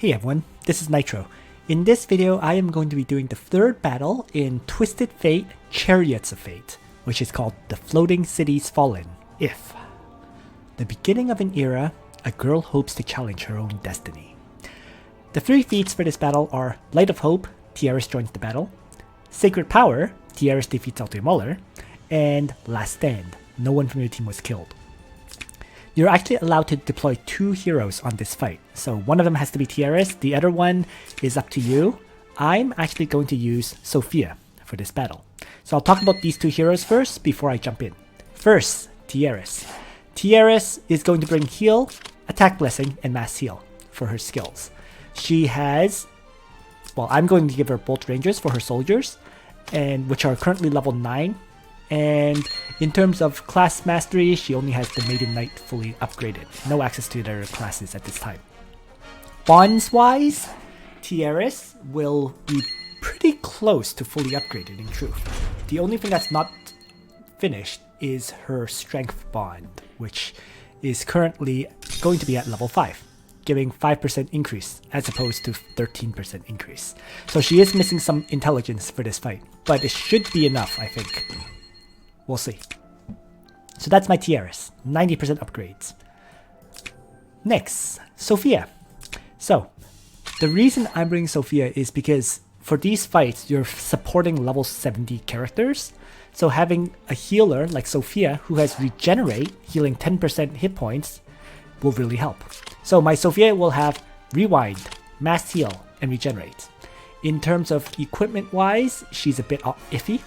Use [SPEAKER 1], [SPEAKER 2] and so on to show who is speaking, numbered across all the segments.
[SPEAKER 1] Hey everyone, this is Nitro. In this video, I am going to be doing the third battle in Twisted Fate Chariots of Fate, which is called The Floating Cities Fallen, if. The beginning of an era, a girl hopes to challenge her own destiny. The three feats for this battle are Light of Hope, Tiaris joins the battle, Sacred Power, Tiaris defeats Olver, and Last Stand, no one from your team was killed. You're actually allowed to deploy two heroes on this fight, so one of them has to be Tiaris, the other one is up to you. I'm actually going to use Sophia for this battle. So I'll talk about these two heroes first before I jump in. First, Tiaris. Tiaris is going to bring heal, attack blessing, and mass heal for her skills. She has, well, I'm going to give her bolt rangers for her soldiers, and which are currently level 9. And in terms of class mastery, she only has the Maiden Knight fully upgraded. No access to their classes at this time. Bonds wise, Tiaris will be pretty close to fully upgraded in truth. The only thing that's not finished is her strength bond, which is currently going to be at level 5, giving 5% increase as opposed to 13% increase. So she is missing some intelligence for this fight, but it should be enough, I think. We'll see. So that's my Tiaris, 90% upgrades. Next, Sophia. So, the reason I'm bringing Sophia is because for these fights, you're supporting level 70 characters. So having a healer like Sophia who has Regenerate, healing 10% hit points, will really help. So my Sophia will have Rewind, Mass Heal, and Regenerate. In terms of equipment-wise, she's a bit iffy.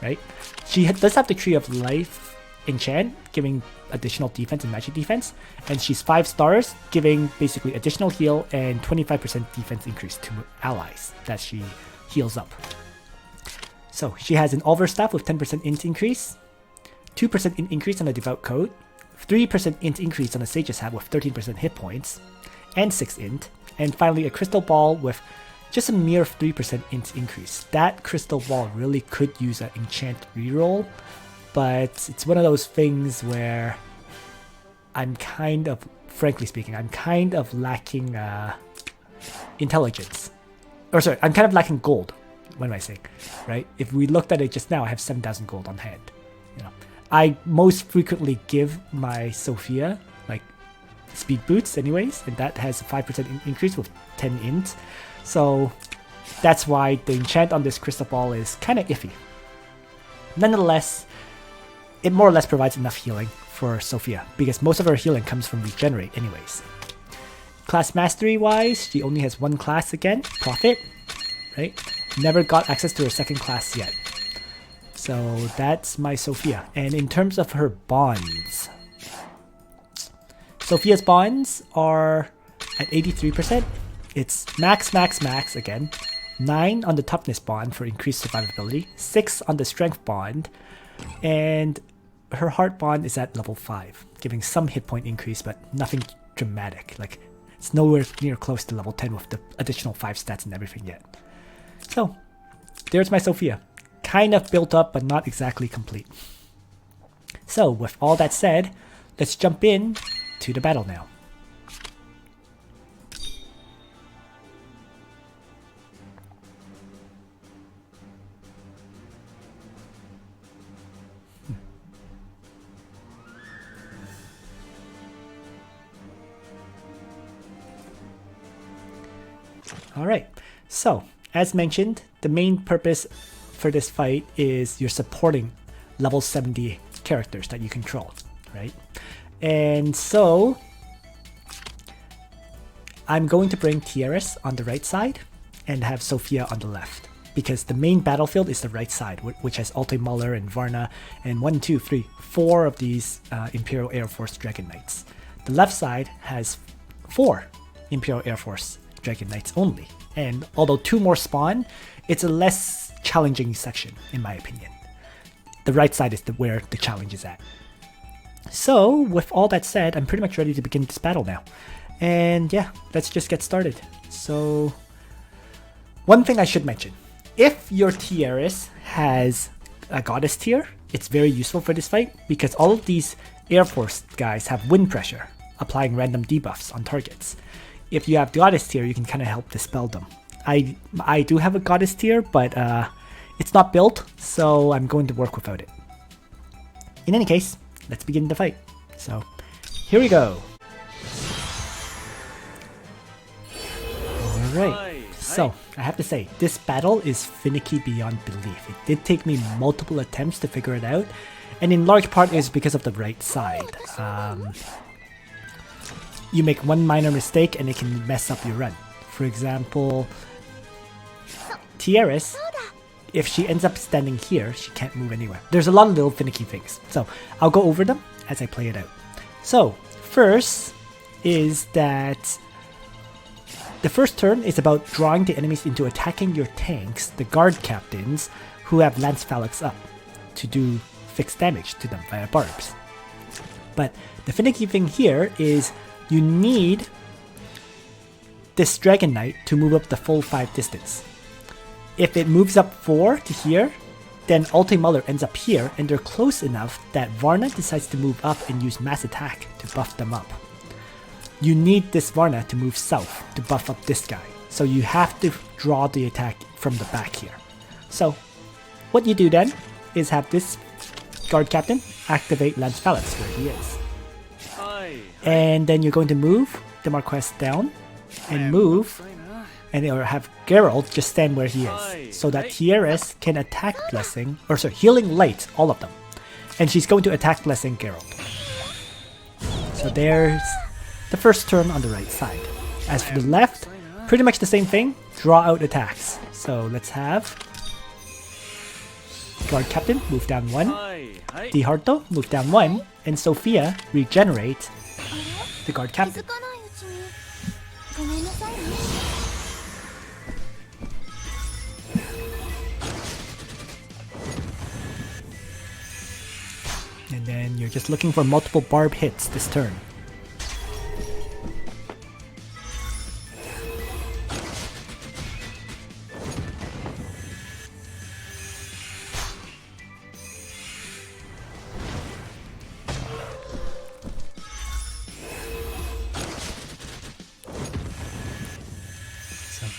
[SPEAKER 1] Right? She does have the Tree of Life enchant, giving additional defense and magic defense, and she's 5 stars, giving basically additional heal and 25% defense increase to allies that she heals up. So she has an Olver staff with 10% int increase, 2% int increase on the Devout Coat, 3% int increase on the Sage's Hat with 13% hit points, and 6 int, and finally a Crystal Ball with just a mere 3% int increase. That Crystal Ball really could use an enchant reroll, but it's one of those things where I'm kind of, frankly speaking, I'm kind of lacking intelligence. Or sorry, I'm kind of lacking gold. What am I saying? Right? If we looked at it just now, I have 7,000 gold on hand. You know, I most frequently give my Sophia like speed boots anyways, and that has a 5% increase with 10 int. So that's why the enchant on this Crystal Ball is kind of iffy. Nonetheless, it more or less provides enough healing for Sophia, because most of her healing comes from Regenerate anyways. Class mastery wise, she only has one class again, Prophet, right? Never got access to her second class yet. So that's my Sophia. And in terms of her bonds, Sophia's bonds are at 83%. It's max again, 9 on the toughness bond for increased survivability, 6 on the strength bond, and her heart bond is at level 5, giving some hit point increase, but nothing dramatic. Like, it's nowhere near close to level 10 with the additional 5 stats and everything yet. So, there's my Sophia. Kind of built up, but not exactly complete. So, with all that said, let's jump in to the battle now. Alright, so as mentioned, the main purpose for this fight is you're supporting level 70 characters that you control, right? And so I'm going to bring Tiaris on the right side and have Sophia on the left, because the main battlefield is the right side, which has Olver and Varna and 4 of these Imperial Air Force Dragon Knights. The left side has 4 Imperial Air Force Dragon Knights only, and although 2 more spawn, it's a less challenging section in my opinion. The right side is where the challenge is at. So with all that said, I'm pretty much ready to begin this battle now, and yeah, let's just get started. So one thing I should mention, if your Tiaris has a goddess tier, it's very useful for this fight because all of these Air Force guys have wind pressure, applying random debuffs on targets. if you have Goddess tier, you can kind of help dispel them. I do have a Goddess tier, but it's not built, so I'm going to work without it. In any case, let's begin the fight. So, here we go. Alright, so I have to say, this battle is finicky beyond belief. It did take me multiple attempts to figure it out, and in large part is because of the right side. You make one minor mistake and it can mess up your run. For example, Tiaris, if she ends up standing here, she can't move anywhere. There's a lot of little finicky things, so I'll go over them as I play it out. So, first is that the first turn is about drawing the enemies into attacking your tanks, the guard captains, who have Lance Phalanx up, to do fixed damage to them via barbs. But the finicky thing here is you need this Dragon Knight to move up the full 5 distance. If it moves up 4 to here, then Ulti Muller ends up here, and they're close enough that Varna decides to move up and use Mass Attack to buff them up. You need this Varna to move south to buff up this guy, so you have to draw the attack from the back here. So, what you do then is have this guard captain activate Lance Phalanx where he is. And then you're going to move the Marquess down and move, and or have Geralt just stand where he is, so that Tiaris can attack Blessing, or sorry, Healing Light, all of them. And she's going to attack Blessing Geralt. So there's the first turn on the right side. As for the left, pretty much the same thing, draw out attacks. So let's have Guard Captain move down 1, Diharto move down 1, and Sophia regenerate the Guard Captain. And then you're just looking for multiple barb hits this turn.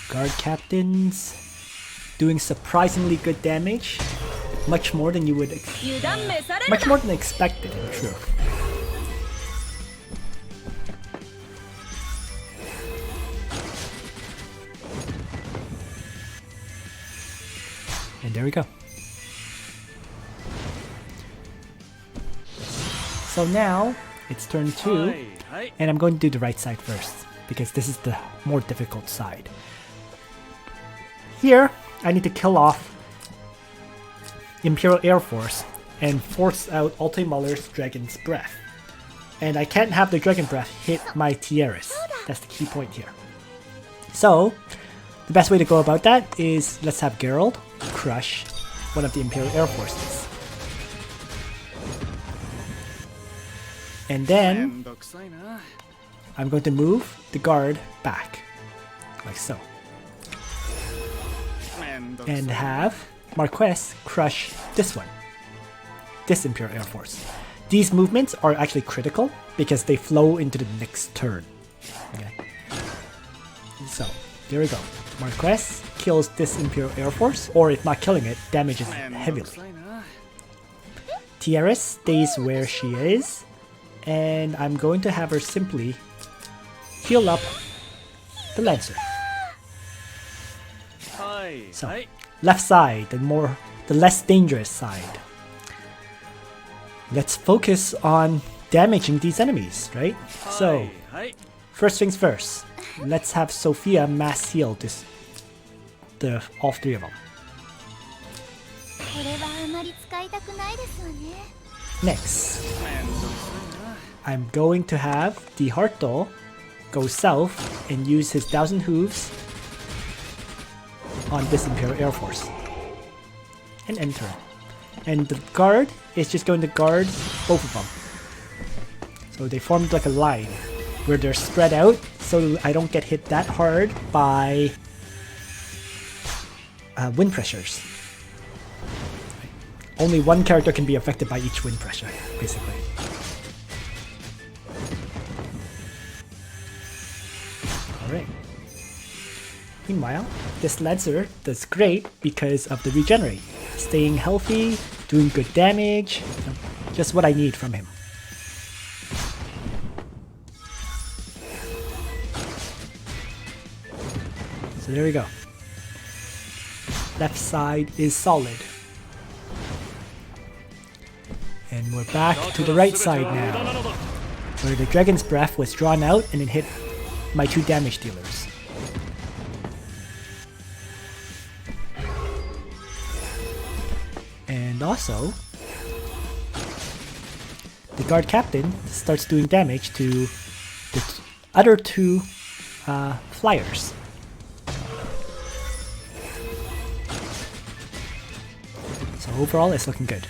[SPEAKER 1] Guard captains doing surprisingly good damage, much more than you would, much more than expected in truth. And there we go. So now it's turn 2, and I'm going to do the right side first because this is the more difficult side. Here, I need to kill off Imperial Air Force and force out Ulti Muller's Dragon's Breath. And I can't have the Dragon Breath hit my Tiaris. That's the key point here. So, the best way to go about that is let's have Geralt crush one of the Imperial Air Forces. And then, I'm going to move the guard back, like so. And have Marquess crush this one, this Imperial Air Force. These movements are actually critical because they flow into the next turn. Okay. So, there we go. Marquess kills this Imperial Air Force, or if not killing it, damages it heavily. Tiaris stays where she is, and I'm going to have her simply heal up the Lancer. So, left side, the less dangerous side. Let's focus on damaging these enemies, right? So, first things first, let's have Sophia mass heal all 3 of them. Next, I'm going to have Diharto go south and use his 1000 hooves on this Imperial Air Force and enter. And the guard is just going to guard both of them. So they formed like a line where they're spread out so I don't get hit that hard by wind pressures. Only one character can be affected by each wind pressure, basically. Meanwhile, this Lancer does great because of the regenerate. Staying healthy, doing good damage, just what I need from him. So there we go. Left side is solid. And we're back to the right side now, where the Dragon's Breath was drawn out and it hit my 2 damage dealers. And also, the guard captain starts doing damage to the other 2 flyers. So overall, it's looking good.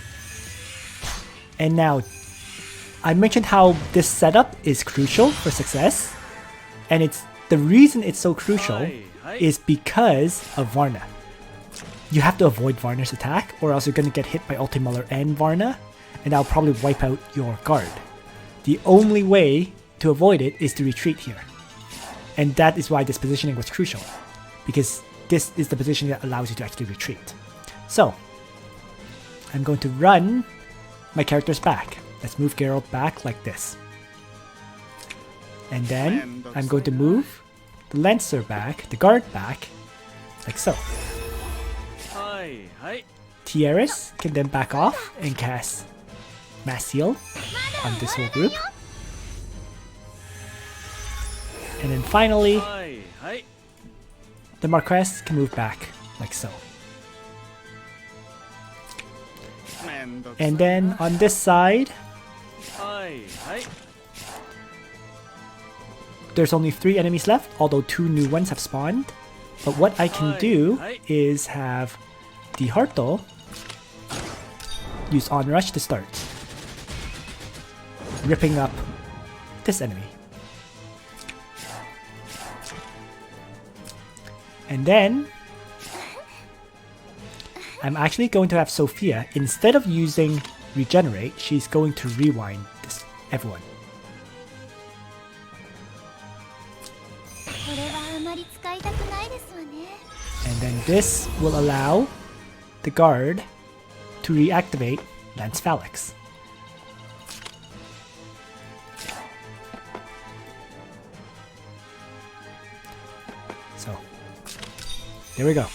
[SPEAKER 1] And now, I mentioned how this setup is crucial for success, and the reason it's so crucial is because of Varna. You have to avoid Varna's attack, or else you're going to get hit by Ultimuller and Varna, and that'll probably wipe out your guard. The only way to avoid it is to retreat here. And that is why this positioning was crucial, because this is the position that allows you to actually retreat. So, I'm going to run my characters back. Let's move Geralt back like this. And then I'm going to move the Lancer back, the guard back, like so. Tiaris can then back off and cast Mass Seal on this whole group. And then finally, the Marquess can move back like so. And then on this side, there's only 3 enemies left, although 2 new ones have spawned. But what I can do is have the Harto use Onrush to start, ripping up this enemy. And then I'm actually going to have Sophia, instead of using Regenerate, she's going to rewind this everyone. And then this will allow the guard to reactivate Lance Phalanx. So, there we go.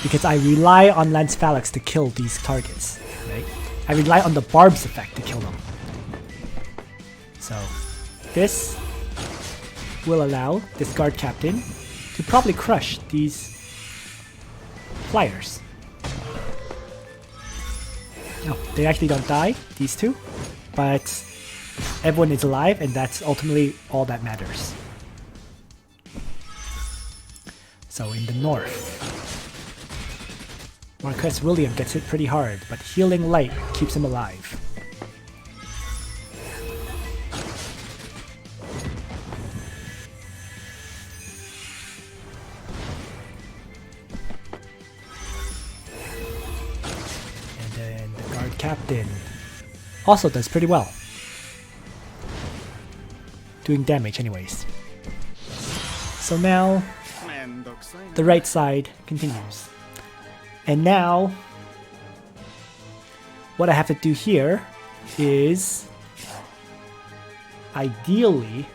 [SPEAKER 1] Because I rely on Lance Phalanx to kill these targets, right? I rely on the Barb's effect to kill them. So, this will allow this guard captain to probably crush these flyers. No, they actually don't die, these 2, but everyone is alive, and that's ultimately all that matters. So in the north, Marquess William gets hit pretty hard, but Healing Light keeps him alive. And then the guard captain also does pretty well, doing damage anyways. So now the right side continues. And now, what I have to do here is ideally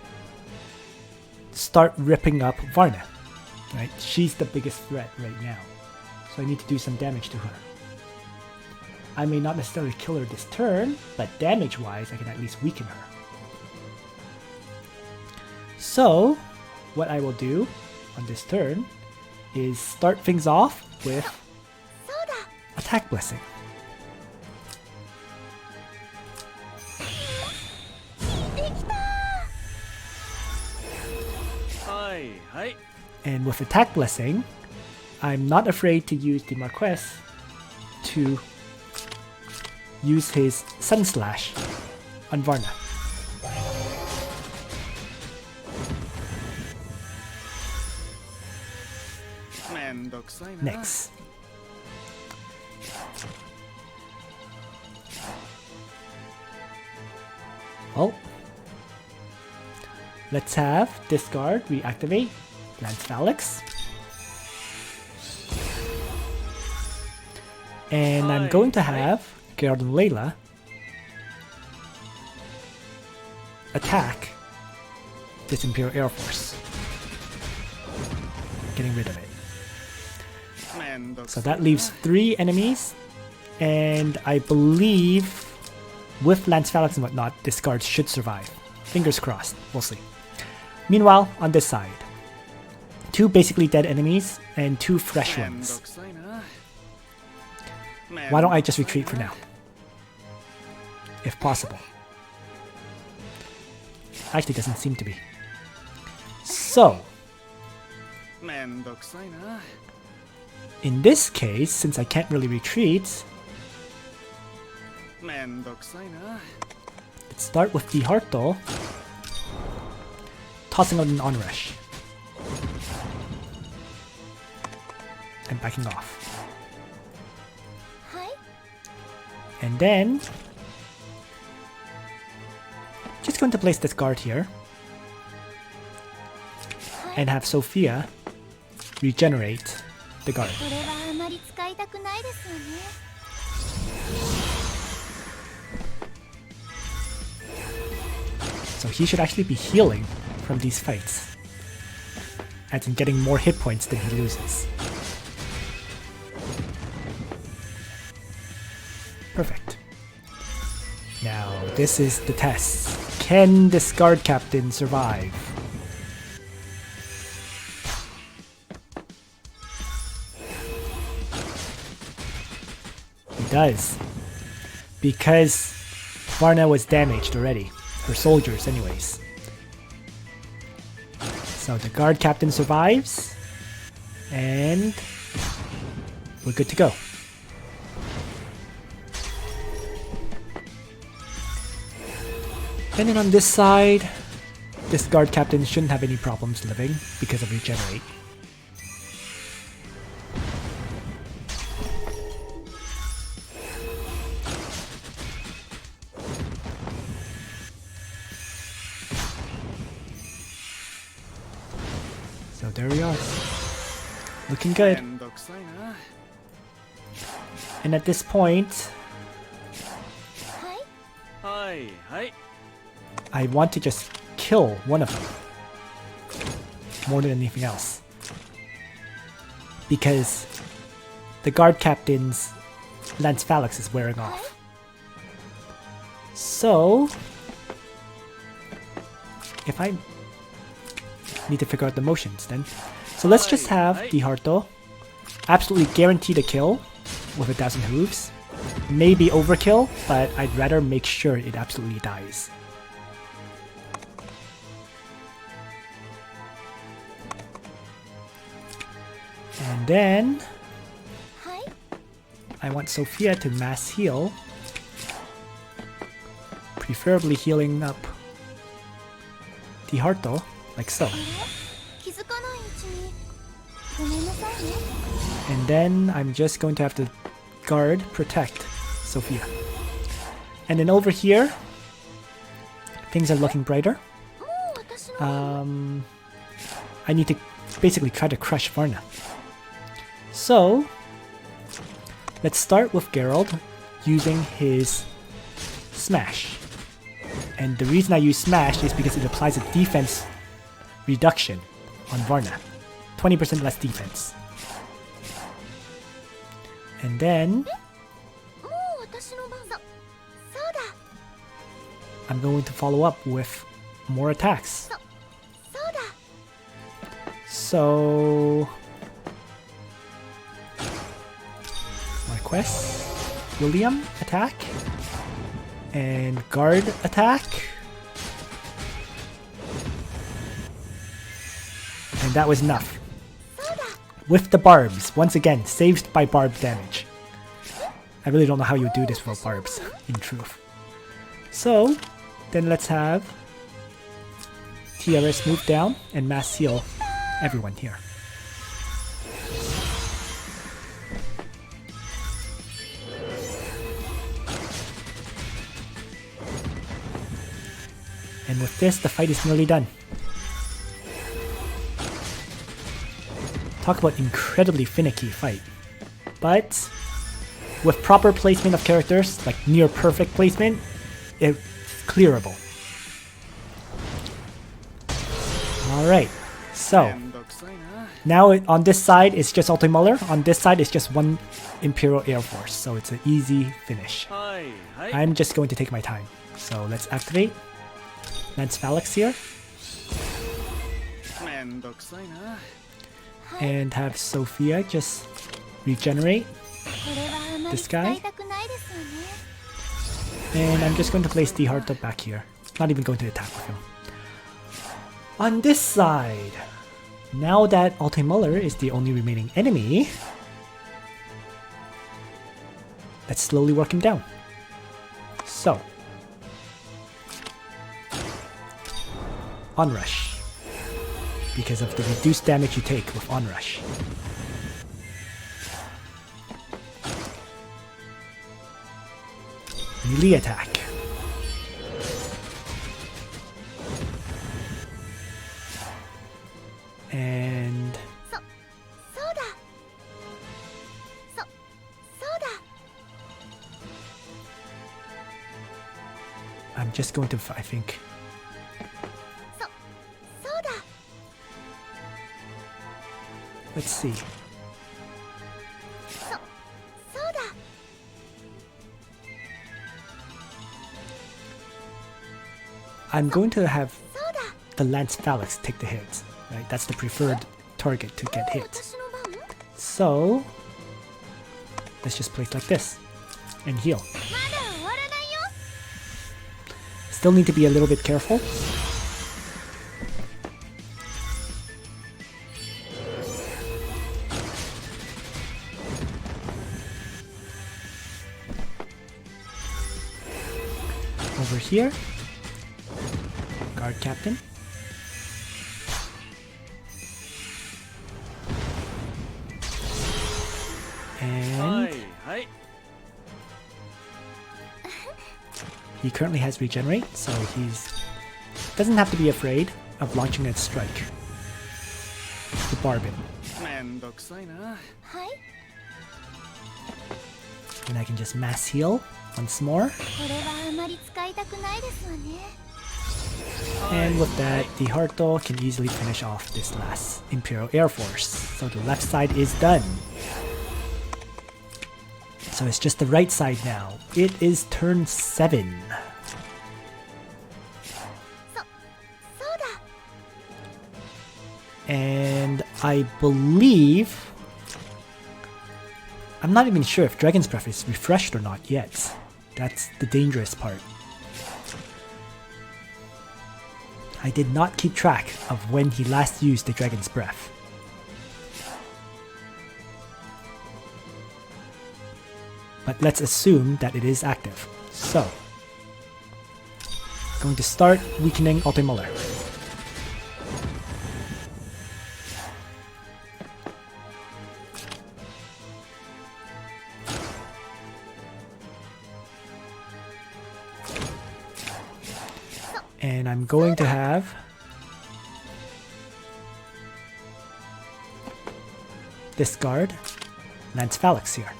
[SPEAKER 1] start ripping up Varna. Right? She's the biggest threat right now. So I need to do some damage to her. I may not necessarily kill her this turn, but damage-wise, I can at least weaken her. So, what I will do on this turn is start things off with Attack Blessing. And with Attack Blessing, I'm not afraid to use the Marquess to use his Sun Slash on Varna. Next. Well, let's have Discard reactivate Lance Phalanx. And I'm going to have Geralt and Layla attack this Imperial Air Force. Getting rid of it. So that leaves 3 enemies, and I believe with Lance Phalanx and whatnot, this guard should survive. Fingers crossed, we'll see. Meanwhile, on this side, 2 basically dead enemies and 2 fresh ones. Why don't I just retreat for now? If possible. Actually, doesn't seem to be. So, in this case, since I can't really retreat, let's start with the Harto, tossing out an onrush, and backing off. And then, just going to place this guard here, and have Sophia regenerate the guard. So he should actually be healing from these fights, as in getting more hit points than he loses. Perfect. Now this is the test. Can this guard captain survive? He does. Because Varna was damaged already. Her soldiers anyways. So the guard captain survives. And we're good to go. And then on this side, this guard captain shouldn't have any problems living because of regenerate. So there we are. Looking good. And at this point, I want to just kill one of them more than anything else, because the guard captain's Lance Phalanx is wearing off. So if I need to figure out the motions then. So let's just have the Harto absolutely guaranteed a kill with 1,000 hooves. Maybe overkill, but I'd rather make sure it absolutely dies. And then I want Sophia to mass heal, preferably healing up the Harto, like so. And then I'm just going to have to guard, protect Sophia. And then over here, things are looking brighter. I need to basically try to crush Varna. So, let's start with Geralt using his Smash. And the reason I use Smash is because it applies a defense reduction on Varna. 20% less defense. And then I'm going to follow up with more attacks. So my quest, William attack and guard attack. And that was enough. With the barbs, once again, saved by barb damage. I really don't know how you do this without barbs, in truth. So, then let's have Tiaris move down and mass heal everyone here. And with this, the fight is nearly done. Talk about incredibly finicky fight. But with proper placement of characters, like near perfect placement, it's clearable. Alright, so now on this side it's just Ultimuller, on this side it's just one Imperial Air Force, so it's an easy finish. I'm just going to take my time. So let's activate Lance Phalanx here. And have Sophia just regenerate this guy. And I'm just going to place the Heart up back here. Not even going to attack with him. On this side, now that Ultimuller is the only remaining enemy, let's slowly work him down. So, Onrush, because of the reduced damage you take with Onrush. Melee attack. And I'm just going to, I think, let's see. I'm going to have the Lance Phalanx take the hit, right? That's the preferred target to get hit. So let's just place like this and heal. Still need to be a little bit careful. Over here, Guard Captain. And he currently has regenerate, so he's doesn't have to be afraid of launching a strike to barb him. And I can just mass heal once more. And with that, the Hearto can easily finish off this last Imperial Air Force. So the left side is done. So it's just the right side now. It is turn 7. And I believe... I'm not even sure if Dragon's Breath is refreshed or not yet. That's the dangerous part. I did not keep track of when he last used the Dragon's Breath. But let's assume that it is active. So, going to start weakening Ultimuller. And I'm going to have discard Lance Phalanx here.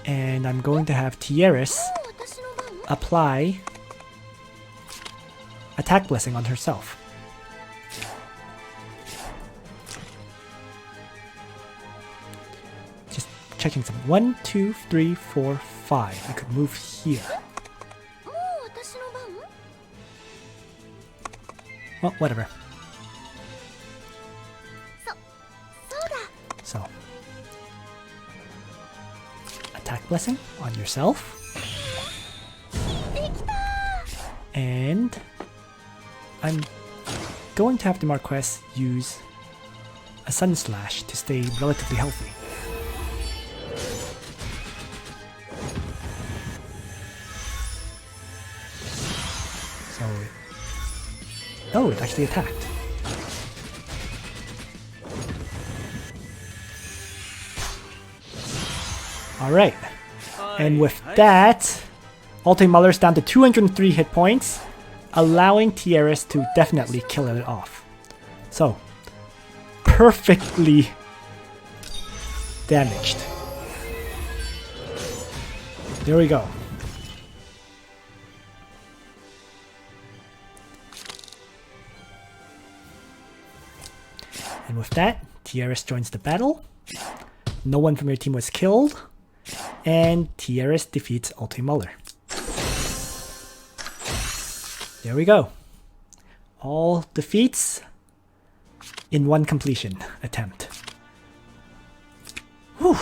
[SPEAKER 1] And I'm going to have Tiaris apply Attack Blessing on herself. Just checking some. 1, 2, 3, 4, 5. I could move here. Well, whatever. So, Attack Blessing on yourself. And I'm going to have the Marquess use a Sun Slash to stay relatively healthy. So, oh, it actually attacked. Alright, and with that, Ultimuller's down to 203 hit points, allowing Tiaris to definitely kill it off. So, perfectly damaged. There we go. And with that, Tiaris joins the battle. No one from your team was killed. And Tiaris defeats Ultimuller. There we go. All defeats in one completion attempt. Whew.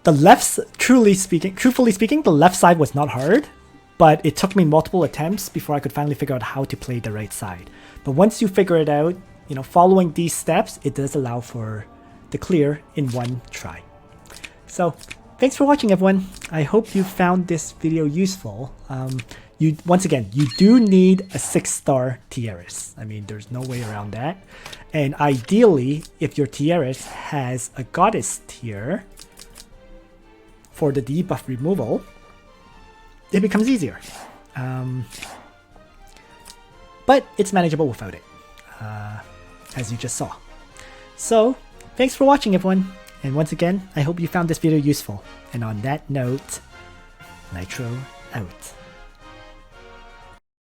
[SPEAKER 1] The left, truthfully speaking, the left side was not hard, but it took me multiple attempts before I could finally figure out how to play the right side. But once you figure it out, you know, following these steps, it does allow for the clear in one try. So, thanks for watching, everyone. I hope you found this video useful. Once again, you do need a 6-star Tiaris. I mean, there's no way around that. And ideally, if your Tiaris has a goddess tier for the debuff removal, it becomes easier. But it's manageable without it, as you just saw. So, thanks for watching, everyone. And once again, I hope you found this video useful. And on that note, Nitro out.